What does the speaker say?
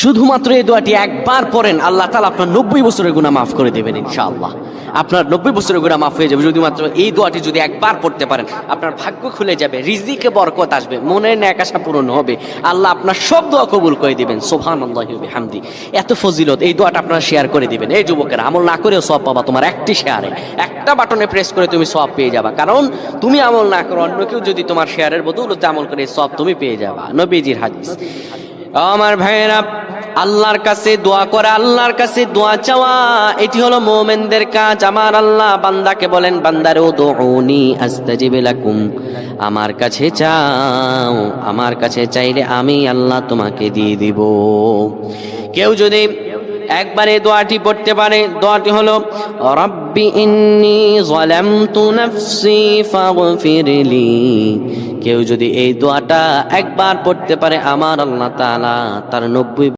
শুধুমাত্র এই দোয়াটি একবার পড়েন, আল্লাহ তাআলা আপনার 90 বছরের গুনাহ মাফ করে দেবেন ইনশাআল্লাহ। আপনার 90 বছরের গুনাহ মাফ হয়ে যাবে যদি মাত্র এই দোয়াটি যদি একবার পড়তে পারেন। আপনার ভাগ্য খুলে যাবে, রিজিকে বরকত আসবে, মনের ন্যাক আশা পূরণ হবে, আল্লাহ আপনার সব দোয়া কবুল করে দিবেন। সুবহানাল্লাহি ওয়া বিহামদি। এত ফজিলত, এই দোয়াটা আপনারা শেয়ার করে দিবেন। এই যুবকেরা, আমল না করেও সওয়াব পাবা। তোমার একটি শেয়ারে, একটা বাটনে প্রেস করে তুমি সওয়াব পেয়ে যাবা। কারণ তুমি আমল না করো, অন্য কেউ যদি তোমার শেয়ারের বদৌলতে আমল করে, সওয়াব তুমি পেয়ে যাবা। নবীজির হাদিস। আমার ভাইয়েরা, আল্লাহর কাছে দোয়া করা, আল্লাহর কাছে দোয়া চাওয়া, এটি হলো মুমিনদের কাজ। আমার আল্লাহ বান্দাকে বলেন, বান্দারে উদউনি আস্তাজিব লাকুম, আমার কাছে চাও, আমার কাছে চাইলে আমি আল্লাহ তোমাকে দিয়ে দিব। কেউ যদি একবারে দোয়াটি পড়তে পারে, দোয়াটি হলো রব্বি ইন্নী যালামতু নাফসি ফাগফিরলি। কেউ যদি এই দোয়াটা একবার পড়তে পারে, আমার আল্লাহ তাআলা তার 90